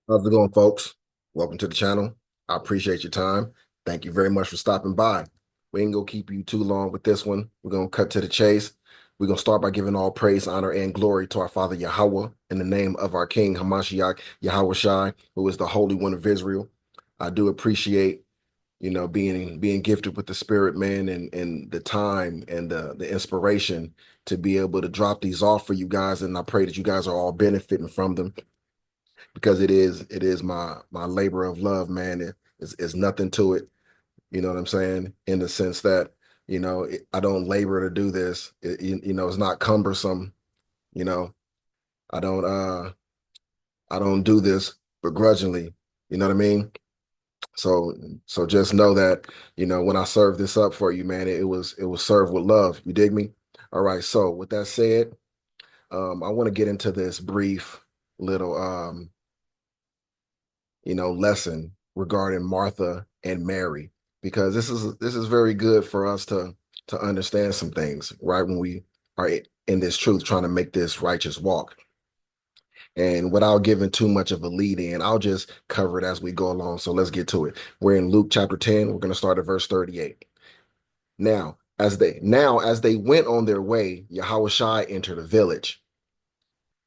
How's it going, folks? Welcome to the channel. I appreciate your time. Thank you very much for stopping by. We ain't gonna keep you too long with this one. We're gonna cut to the chase. We're gonna start by giving all praise, honor, and glory to our Father Yahweh in the name of our King Hamashiach Yahweh Shai, who is the Holy One of Israel. I do appreciate, being gifted with the Spirit, man, and the time and the inspiration to be able to drop these off for you guys. And I pray that you guys are all benefiting from them because it is my labor of love, man. It's nothing to it. You know what I'm saying? In the sense that, I don't labor to do this. It's not cumbersome. You know, I don't uh I don't do this begrudgingly. You know what I mean? So so just know that, when I serve this up for you, man, it was served with love. You dig me? All right. So with that said, I want to get into this brief little lesson regarding Martha and Mary, because this is very good for us to understand some things, right? When we are in this truth, trying to make this righteous walk. And without giving too much of a lead in, I'll just cover it as we go along. So let's get to it. We're in Luke chapter 10. We're going to start at verse 38. Now as they went on their way, Yahushua entered a village,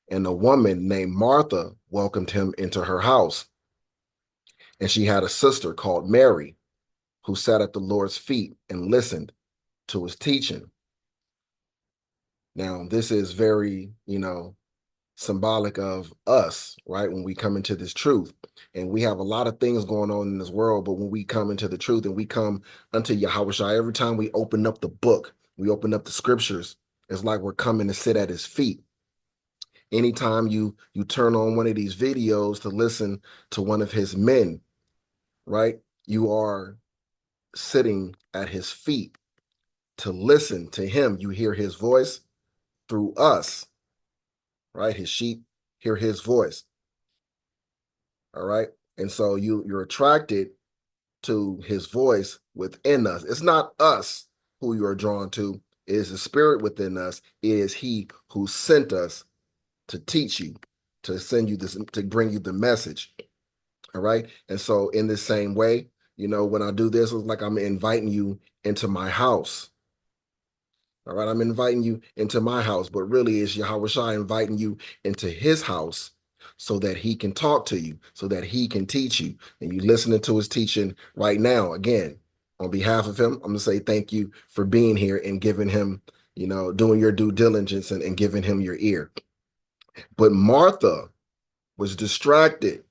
and a woman named Martha welcomed him into her house. And she had a sister called Mary, who sat at the Lord's feet and listened to his teaching. Now, this is very, symbolic of us, right? When we come into this truth, and we have a lot of things going on in this world, but when we come into the truth and we come unto Yahweh, every time we open up the book, we open up the scriptures, it's like we're coming to sit at his feet. Anytime you turn on one of these videos to listen to one of his men, right? You are sitting at his feet to listen to him. You hear his voice through us, right? His sheep hear his voice. All right. And so you're attracted to his voice within us. It's not us who you are drawn to. It is the spirit within us. It is he who sent us to teach you, to send you this, to bring you the message. All right. And so in the same way, when I do this, it's like I'm inviting you into my house. All right, I'm inviting you into my house, but really it's Yahweh Shai inviting you into his house so that he can talk to you, so that he can teach you. And you listening to his teaching right now. Again, on behalf of him, I'm going to say thank you for being here and giving him, doing your due diligence and giving him your ear. But Martha was distracted.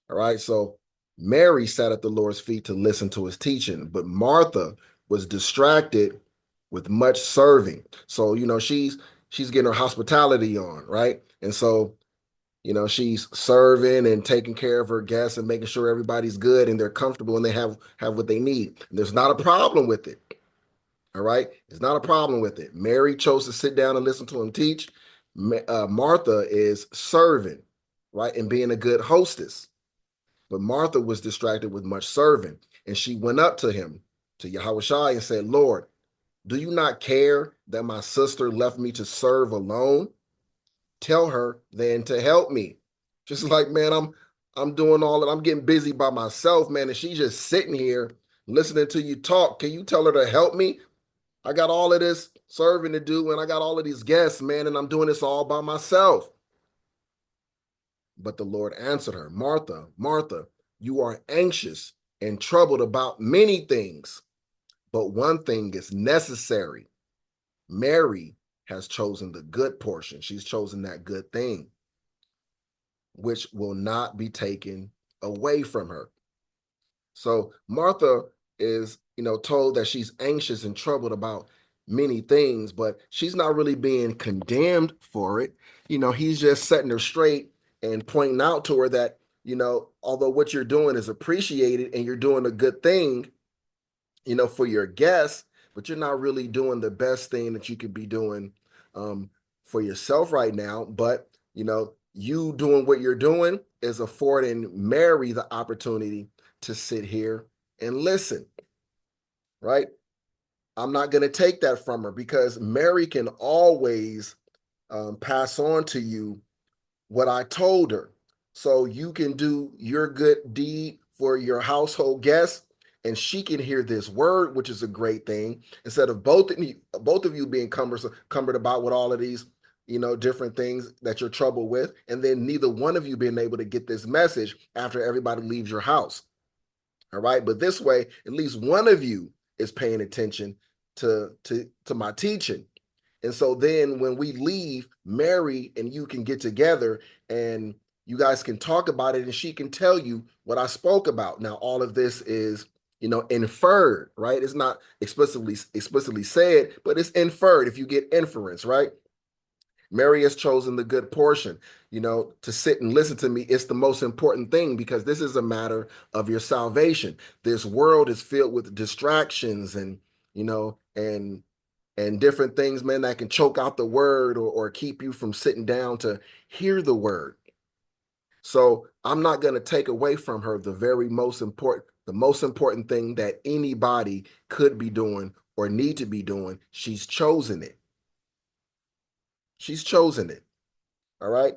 All right, so Mary sat at the Lord's feet to listen to his teaching, but Martha was distracted with much serving. So, she's getting her hospitality on, right? And so, she's serving and taking care of her guests and making sure everybody's good and they're comfortable and they have what they need. And there's not a problem with it. All right, it's not a problem with it. Mary chose to sit down and listen to him teach. Martha is serving, right, and being a good hostess. But Martha was distracted with much serving, and she went up to him, to Yahushua, and said, Lord, do you not care that my sister left me to serve alone? Tell her then to help me. Just like, man, I'm doing all that. I'm getting busy by myself, man, and she's just sitting here listening to you talk. Can you tell her to help me? I got all of this serving to do, and I got all of these guests, man, and I'm doing this all by myself. But the Lord answered her, Martha, Martha, you are anxious and troubled about many things, but one thing is necessary. Mary has chosen the good portion. She's chosen that good thing, which will not be taken away from her. So Martha is, told that she's anxious and troubled about many things, but she's not really being condemned for it. He's just setting her straight and pointing out to her that, although what you're doing is appreciated and you're doing a good thing, for your guests, but you're not really doing the best thing that you could be doing for yourself right now. But, you doing what you're doing is affording Mary the opportunity to sit here and listen, right? I'm not going to take that from her because Mary can always pass on to you what I told her. so you can do your good deed for your household guests, and she can hear this word, which is a great thing. Instead of both of you being cumbered about with all of these, different things that you're troubled with, and then neither one of you being able to get this message after everybody leaves your house. All right, but this way, at least one of you is paying attention to my teaching. And so then when we leave, Mary and you can get together and you guys can talk about it and she can tell you what I spoke about. Now, all of this is, inferred, right? It's not explicitly said, but it's inferred if you get inference, right? Mary has chosen the good portion, to sit and listen to me. It's the most important thing because this is a matter of your salvation. This world is filled with distractions and, and different things, man, that can choke out the word or keep you from sitting down to hear the word. So I'm not going to take away from her the most important thing that anybody could be doing or need to be doing. She's chosen it. She's chosen it. All right.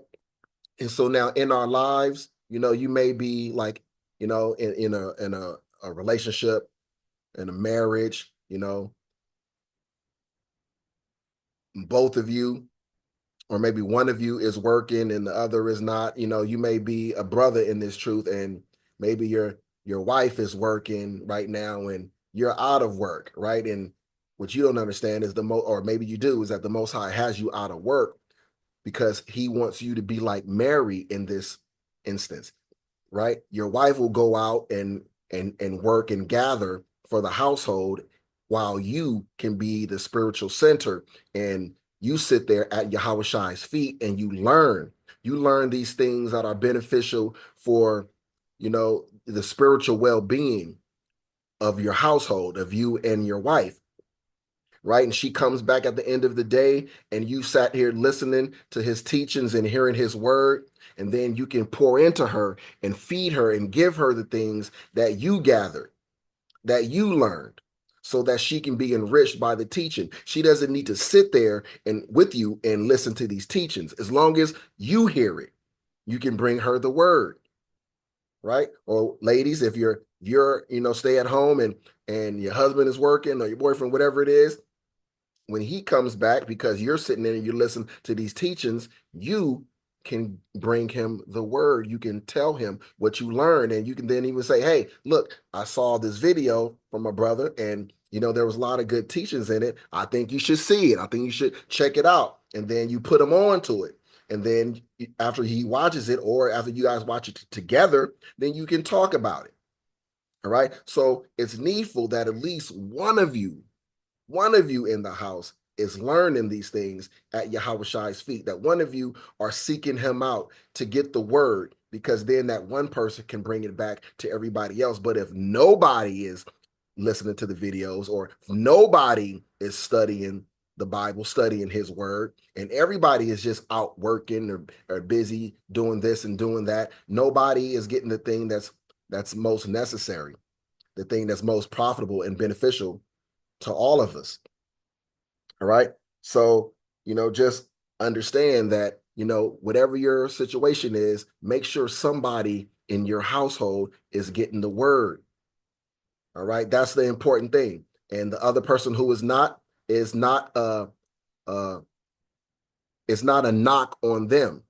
And so now in our lives, you may be like, in a relationship, in a marriage, both of you, or maybe one of you is working and the other is not. You may be a brother in this truth, and maybe your wife is working right now and you're out of work, right? And what you don't understand is or maybe you do, is that the Most High has you out of work because he wants you to be like Mary in this instance, right? Your wife will go out and work and gather for the household while you can be the spiritual center, and you sit there at Yahushai's feet and you learn. You learn these things that are beneficial for, the spiritual well-being of your household, of you and your wife, right? And she comes back at the end of the day and you sat here listening to his teachings and hearing his word. And then you can pour into her and feed her and give her the things that you gathered, that you learned, so that she can be enriched by the teaching. She doesn't need to sit there and with you and listen to these teachings. As long as you hear it, you can bring her the word, right? Or ladies, if you're stay at home and your husband is working or your boyfriend, whatever it is, when he comes back, because you're sitting there and you listen to these teachings, you can bring him the word. You can tell him what you learned, and you can then even say, hey, look, I saw this video from my brother, and there was a lot of good teachings in it. I think you should see it. I think you should check it out. And then you put him on to it. And then after he watches it, or after you guys watch it together, then you can talk about it. All right. So it's needful that at least one of you in the house is learning these things at Yahushai's feet, that one of you are seeking him out to get the word, because then that one person can bring it back to everybody else. But if nobody is listening to the videos, or if nobody is studying the Bible, studying his word, and everybody is just out working or busy doing this and doing that, nobody is getting the thing that's most necessary, the thing that's most profitable and beneficial to all of us. All right. So, just understand that, whatever your situation is, make sure somebody in your household is getting the word. All right. That's the important thing. And the other person who is not it's not a knock on them,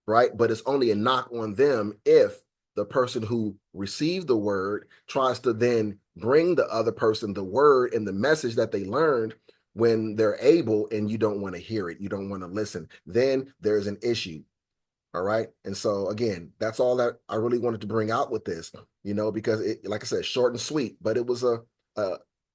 right? But it's only a knock on them if the person who received the word tries to then bring the other person the word and the message that they learned when they're able, and you don't want to hear it. You don't want to listen. Then there's an issue. All right. And so again, that's all that I really wanted to bring out with this, because it, like I said, short and sweet, but it was a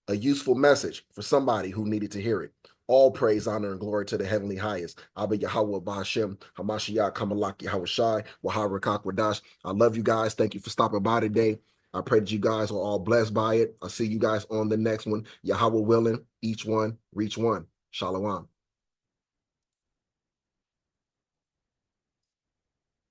useful message for somebody who needed to hear it. All praise, honor, and glory to the heavenly highest. Abba Yahweh Ba'Shem, Hamashiach, Kamalak Yahweh Shai, Waharakak Wadash. I love you guys. Thank you for stopping by today. I pray that you guys are all blessed by it. I'll see you guys on the next one. Yahweh willing, each one reach one. Shalom.